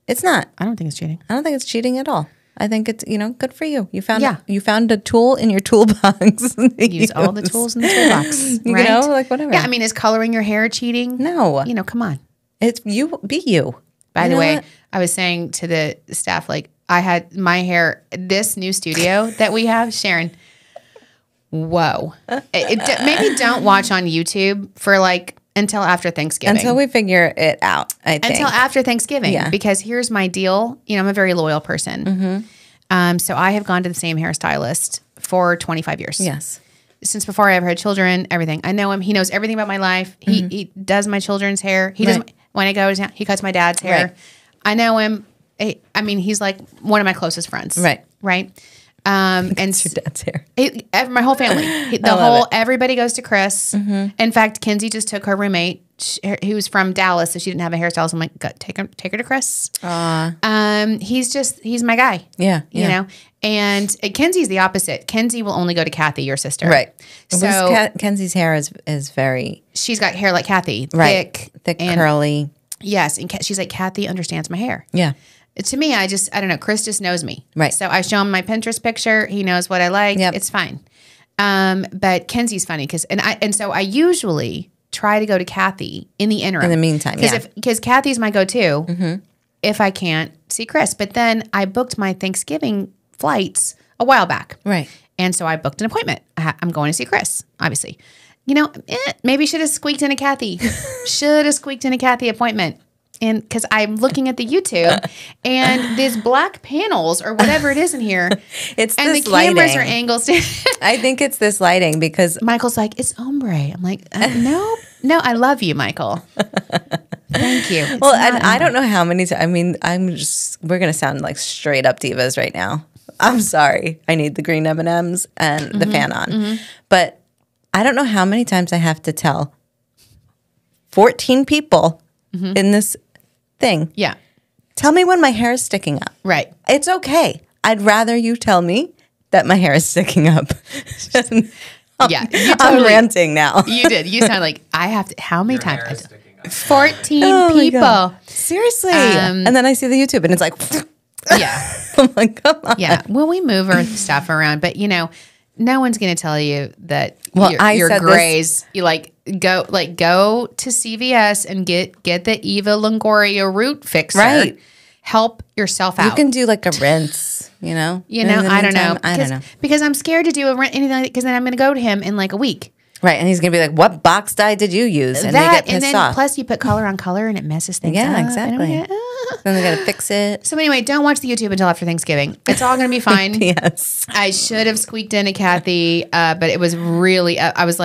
It's not. I don't think it's cheating. I don't think it's cheating at all. I think it's, good for you. You found Yeah. you found a tool in your toolbox. Use all the tools in the toolbox. You right? know, like whatever. Yeah, I mean, is coloring your hair cheating? No. Come on. It's you. Be you. By You the know way, what? I was saying to the staff, like, I had my hair, this new studio that we have, Sharon, whoa. Maybe don't watch on YouTube for like until after Thanksgiving. Until we figure it out, I think. Until after Thanksgiving. Yeah. Because here's my deal. I'm a very loyal person. So I have gone to the same hairstylist for 25 years. Yes. Since before I ever had children, everything. I know him. He knows everything about my life. He does my children's hair. He does Right. when I go to town, he cuts my dad's hair. Right. I know him. I mean, he's like one of my closest friends. Right. Right. And It's your dad's hair. my whole family, everybody goes to Chris. In fact, Kinsey just took her roommate, who was from Dallas, so she didn't have a hairstylist. I'm like, take her to Chris. He's my guy. Yeah. You know, and Kenzie's the opposite. Kenzie will only go to Kathy, your sister. Right. So Kenzie's hair is very she's got hair like Kathy, thick, and curly. yes, and she's like, Kathy understands my hair. Yeah. To me, I don't know. Chris just knows me. Right. So I show him my Pinterest picture. He knows what I like. Yep. It's fine. But Kenzie's funny so I usually try to go to Kathy in the interim. In the meantime, yeah. Because Kathy's my go-to if I can't see Chris. But then I booked my Thanksgiving flights a while back. Right. And so I booked an appointment. I'm going to see Chris, obviously. Maybe should have squeaked in a Kathy. Should have squeaked in a Kathy appointment. And because I'm looking at the YouTube and these black panels or whatever it is in here. It's and this the cameras lighting. are angles. I think it's this lighting because Michael's like, it's ombre. I'm like, no, I love you, Michael. Thank you. It's well, not and I ombre. don't know how many. I mean, we're gonna sound like straight up divas right now. I'm sorry. I need the green M&Ms and the fan on, but I don't know how many times I have to tell 14 people in this thing. Yeah. Tell me when my hair is sticking up. Right. It's okay. I'd rather you tell me that my hair is sticking up. Yeah, you I'm totally. ranting now. You did. You sound like I have to. How many Your hair times? is sticking up. 14 Oh my people. God. Seriously. And then I see the YouTube and it's like, Yeah. I'm like, come on. Yeah. Well, we move our stuff around, but no one's going to tell you that Well, I your said this- grays. You go to CVS and get the Eva Longoria root fixer. Right. Help yourself You out. can do like a rinse, you know? You In know, the I don't know. meantime, I don't know. Because I'm scared to do anything like that because then I'm going to go to him in like a week. Right. And he's going to be like, what box dye did you use? And they get pissed and then off. plus you put color on color and it messes things up. Yeah, and exactly. I'm like, ah. Then they got to fix it. So anyway, don't watch the YouTube until after Thanksgiving. It's all going to be fine. Yes. I should have squeaked into Kathy, but it was really, I was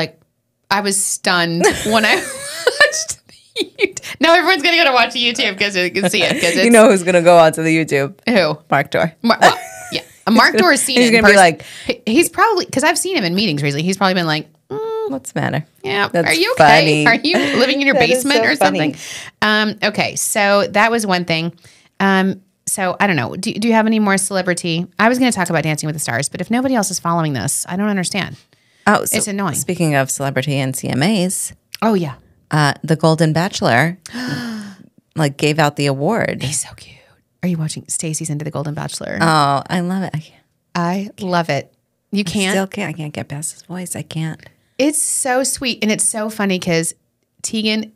stunned when I watched the YouTube. Now everyone's going to go to watch the YouTube because they can see it. Because You know who's going to go onto the YouTube? who? Mark Dorr. Well, yeah. Mark Dorr has seen He's it. in gonna be person. like- He's probably, because I've seen him in meetings recently. He's probably been like, What's the matter? yeah, That's are you okay? funny. Are you living in your That is basement so or funny. something? Okay, so that was one thing. So I don't know. Do you have any more celebrity? I was going to talk about Dancing with the Stars, but if nobody else is following this, I don't understand. Oh, so It's annoying. Speaking of celebrity and CMAs, Oh yeah, the Golden Bachelor like gave out the award. he's so cute. Are you watching Stacey's Into the Golden Bachelor? Oh, I love it. I love it. You can't. Still can't. I can't get past his voice. I can't. It's so sweet and it's so funny because Tegan,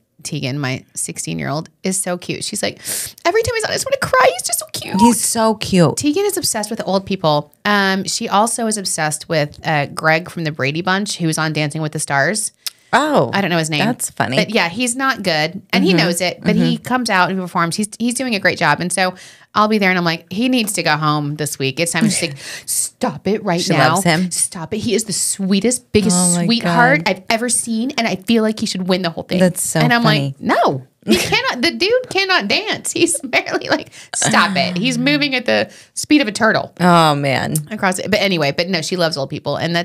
my 16-year-old, is so cute. She's like, every time he's on, I just want to cry. He's just so cute. He's so cute. Tegan is obsessed with old people. She also is obsessed with Greg from the Brady Bunch, who's on Dancing with the Stars. Oh, I don't know his name. That's funny. But yeah, he's not good, and he knows it. But he comes out and he performs. He's doing a great job, and so I'll be there, and I'm like, he needs to go home this week. It's time. She's like, stop it right She now. loves him. Stop it. He is the sweetest, biggest Oh my sweetheart God. I've ever seen, and I feel like he should win the whole thing. That's so And I'm funny. like, no. He cannot. The dude cannot dance. He's barely like, stop it. He's moving at the speed of a turtle Oh man. across it. But anyway, but no, she loves old people, and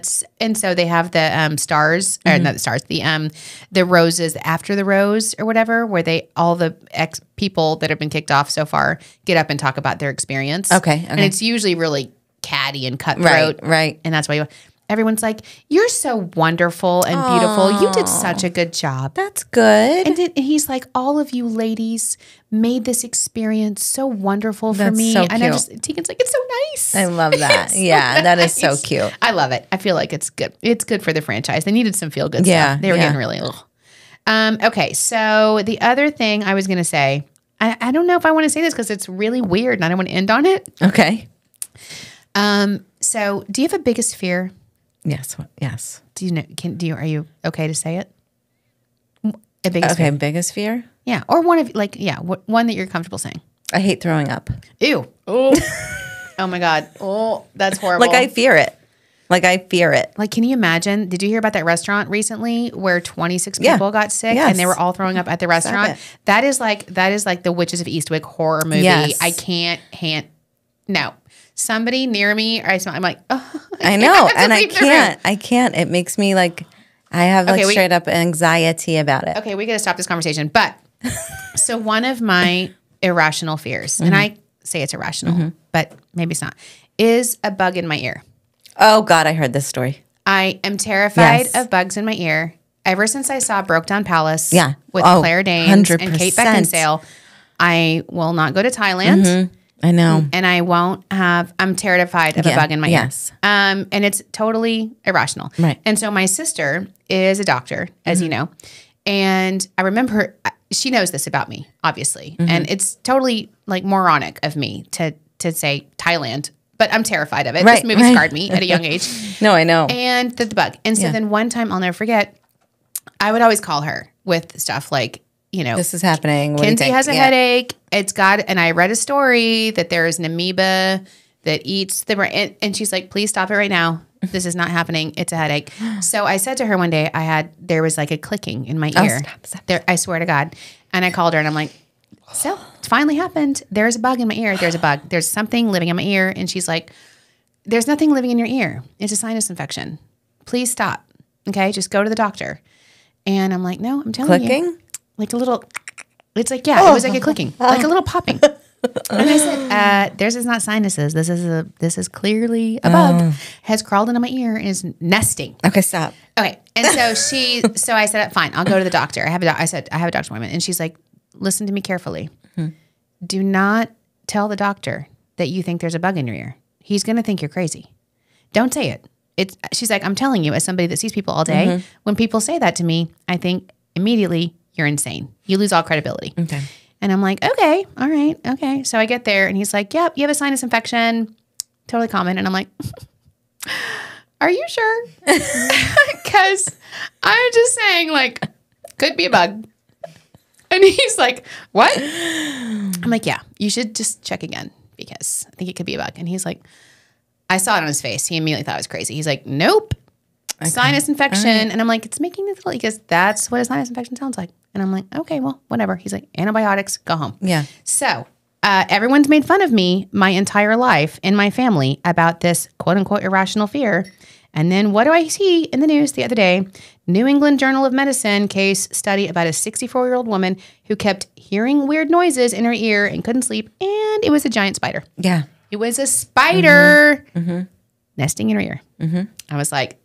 so they have the stars or not the stars, the roses after the rose or whatever, where all the ex people that have been kicked off so far get up and talk about their experience. Okay, and okay. it's usually really catty and cutthroat, Right. And that's why everyone's like, "You're so wonderful and beautiful. You did such a good job." That's good. And he's like, all of you ladies made this experience so wonderful for That's me. so And I cute. Tegan's like, it's so nice. I love that. It's so Yeah, that is so nice. cute. I love it. I feel like it's good. It's good for the franchise. They needed some feel good Yeah, stuff. They were yeah. getting really, okay. So the other thing I was going to say, I don't know if I want to say this because it's really weird and I don't want to end on it. Okay. So do you have a biggest fear? Yes. Yes. Do you know, are you okay to say it? A biggest Okay. fear. Biggest fear? Yeah. Or one of one that you're comfortable saying. I hate throwing up. Ew. Oh. Oh my God. Oh, that's horrible. Like I fear it. Like, can you imagine? Did you hear about that restaurant recently where 26 Yeah. people got sick Yes. and they were all throwing up at the restaurant? it. That is like the Witches of Eastwick horror movie. Yes. I can't. No, somebody near me. I'm like, oh, I know, have to and I leave the room. can't. I can't. It makes me like I have like Okay, straight up anxiety about it. Okay, we got to stop this conversation. But so one of my irrational fears, and I say it's irrational, but maybe it's not, is a bug in my ear. Oh God, I heard this story. I am terrified Yes. of bugs in my ear. Ever since I saw Broke Down Palace Yeah. with Oh, Claire Danes 100%. and Kate Beckinsale, I will not go to Thailand I know. and I'm terrified of a Yeah, bug in my yes. ear. And it's totally irrational. Right. And so my sister is a doctor, as you know, and I remember her, she knows this about me, obviously. And it's totally like moronic of me to say Thailand, but I'm terrified of it. Right, This movie right. scarred me at a young age. No, I know. And the bug. And so Yeah. then one time I'll never forget, I would always call her with stuff like, This is happening. What do you Kinsey think? has a Yeah. headache. And I read a story that there is an amoeba that eats the brain. And she's like, please stop it right now. This is not happening. It's a headache. So I said to her one day, there was like a clicking in my ear. stop. There, I swear to God. And I called her and I'm like, so it finally happened. There's a bug in my ear. There's a bug. There's something living in my ear. And she's like, there's nothing living in your ear. It's a sinus infection. Please stop. Okay. Just go to the doctor. And I'm like, no, I'm telling you. Clicking? Like a little, it's like, yeah, it was like a clicking, like a little popping. And I said, "This is not sinuses. This is clearly a bug has crawled into my ear and is nesting." Okay, stop. Okay, and so I said, "Fine, I'll go to the doctor." I said, "I have a doctor's appointment," and she's like, "Listen to me carefully. Do not tell the doctor that you think there's a bug in your ear. He's going to think you're crazy. Don't say it." She's like, "I'm telling you, as somebody that sees people all day, when people say that to me, I think immediately you're insane. You lose all credibility." Okay. And I'm like, "Okay, all right, okay." So I get there and he's like, "Yep, you have a sinus infection." Totally common. And I'm like, "Are you sure?" Because I'm just saying, like, could be a bug. And he's like, "What?" I'm like, "Yeah, you should just check again because I think it could be a bug." And he's like, I saw it on his face. He immediately thought I was crazy. He's like, "Nope, sinus infection." Right. And I'm like, "It's making me feel," because that's what a sinus infection sounds like. And I'm like, "Okay, well, whatever." He's like, "Antibiotics, go home." Yeah. So everyone's made fun of me my entire life in my family about this quote unquote irrational fear. And then what do I see in the news the other day? New England Journal of Medicine case study about a 64-year-old woman who kept hearing weird noises in her ear and couldn't sleep. And it was a giant spider. Yeah. It was a spider nesting in her ear. I was like,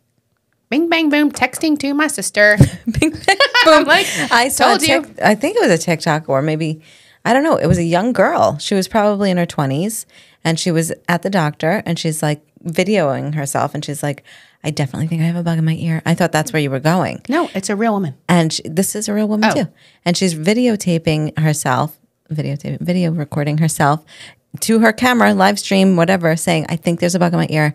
bing, bang, boom, texting to my sister. Bing, bang, boom. I'm like, I saw told you. I think it was a TikTok or maybe, I don't know. It was a young girl. She was probably in her 20s and she was at the doctor and she's like videoing herself and she's like, "I definitely think I have a bug in my ear." I thought that's where you were going. No, it's a real woman. And this is a real woman too. And she's videotaping herself, video recording herself to her camera, live stream, whatever, saying, "I think there's a bug in my ear."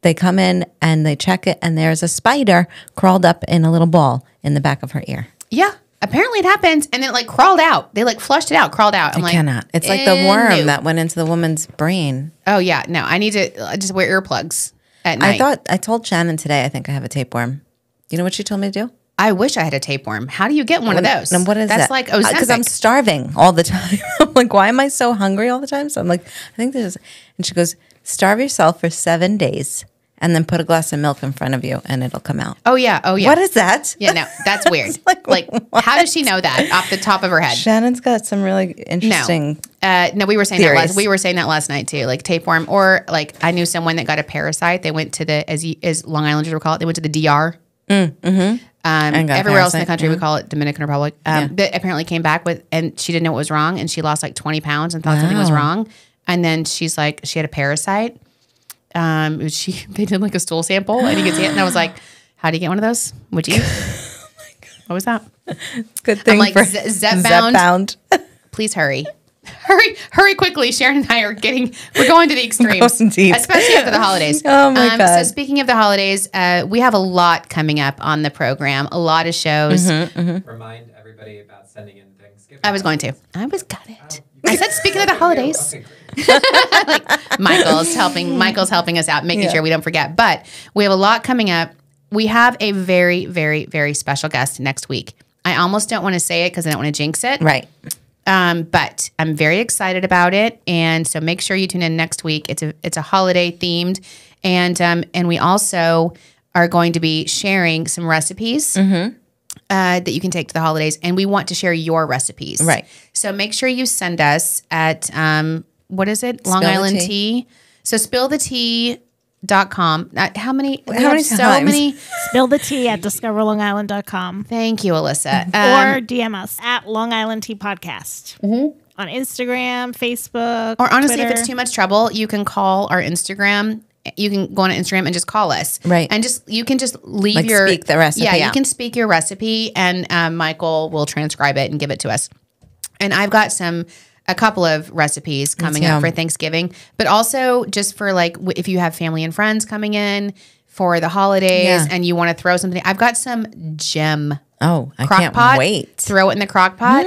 They come in and they check it and there's a spider crawled up in a little ball in the back of her ear. Yeah. Apparently it happened and then it like crawled out. They like flushed it out, crawled out. I'm I like, cannot. It's like the worm that went into the woman's brain. Oh yeah. No, I need to just wear earplugs at night. I told Shannon today, I think I have a tapeworm. You know what she told me to do? I wish I had a tapeworm. How do you get one of those? And what is That's that? like Ozempic. Because I'm starving all the time. I'm like, why am I so hungry all the time? So I'm like, I think there's, and she goes, "Starve yourself for 7 days and then put a glass of milk in front of you and it'll come out." Oh yeah. Oh yeah. What is that? Yeah, no, that's weird. like how does she know that off the top of her head? Shannon's got some really interesting. No, we were saying theories. we were saying that last night too. Like tapeworm, or like I knew someone that got a parasite. They went to the as Long Islanders would call it. They went to the DR. Everywhere else in the country we call it Dominican Republic. That apparently came back with, and she didn't know what was wrong, and she lost like 20 pounds and thought something was wrong. And then she's like, she had a parasite. They did like a stool sample, and you could see it, and I was like, "How do you get one of those? Would you?" What was that? Good thing I'm like, for Zepbound. Please hurry. Hurry quickly. Sharon and I we're going to the extremes, especially after the holidays. Oh my God. So speaking of the holidays, we have a lot coming up on the program, a lot of shows. Remind everybody about sending in Thanksgiving. I got it. I said, speaking of the holidays, like Michael's helping us out, making sure we don't forget, but we have a lot coming up. We have a very, very, very special guest next week. I almost don't want to say it because I don't want to jinx it. Right. But I'm very excited about it, and so make sure you tune in next week. It's a holiday themed, and we also are going to be sharing some recipes that you can take to the holidays, and we want to share your recipes. Right. So make sure you send us at what is it? Long Island Tea. So spillthetea.com. How many times? Spill the tea at discoverlongisland.com. Thank you, Alyssa. Or DM us at Long Island Tea Podcast on Instagram, Facebook, or honestly, Twitter. if it's too much trouble, you can call our Instagram. You can go on Instagram and just call us. Right. And you can just leave Like your speak the recipe Yeah, you out. can speak your recipe, and Michael will transcribe it and give it to us. And I've got a couple of recipes coming up for Thanksgiving, but also just for like if you have family and friends coming in for the holidays and you want to throw something. I've got some gem. Oh, I crock can't pot. wait. Throw it in the crock pot.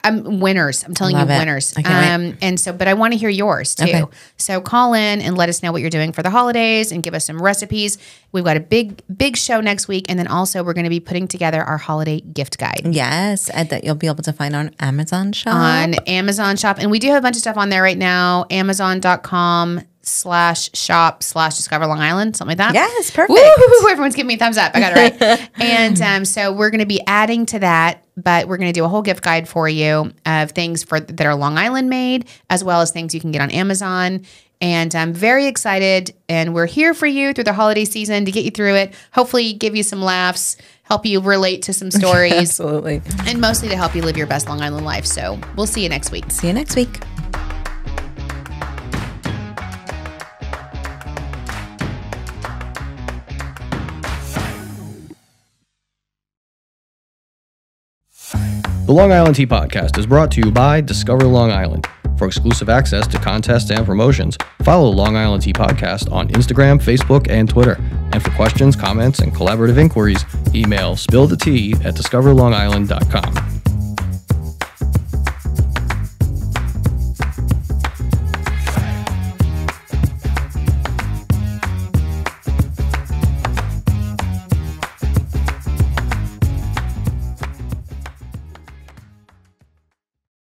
Winners. I'm telling Love you, it. winners. I can't wait. And so, but I want to hear yours too. Okay. So call in and let us know what you're doing for the holidays and give us some recipes. We've got a big show next week. And then also we're going to be putting together our holiday gift guide. Yes, that you'll be able to find on Amazon Shop. On Amazon Shop. And we do have a bunch of stuff on there right now. Amazon.com/shop/Discover Long Island, something like that. Yes, perfect. Woo, everyone's giving me a thumbs up. I got it right. And so we're going to be adding to that but we're going to do a whole gift guide for you of things that are Long Island made, as well as things you can get on Amazon. And I'm very excited, and we're here for you through the holiday season to get you through it. Hopefully give you some laughs, help you relate to some stories. Absolutely. And mostly to help you live your best Long Island life. So we'll see you next week. See you next week. The Long Island Tea Podcast is brought to you by Discover Long Island. For exclusive access to contests and promotions, follow Long Island Tea Podcast on Instagram, Facebook, and Twitter. And for questions, comments, and collaborative inquiries, email spillthetea@discoverlongisland.com.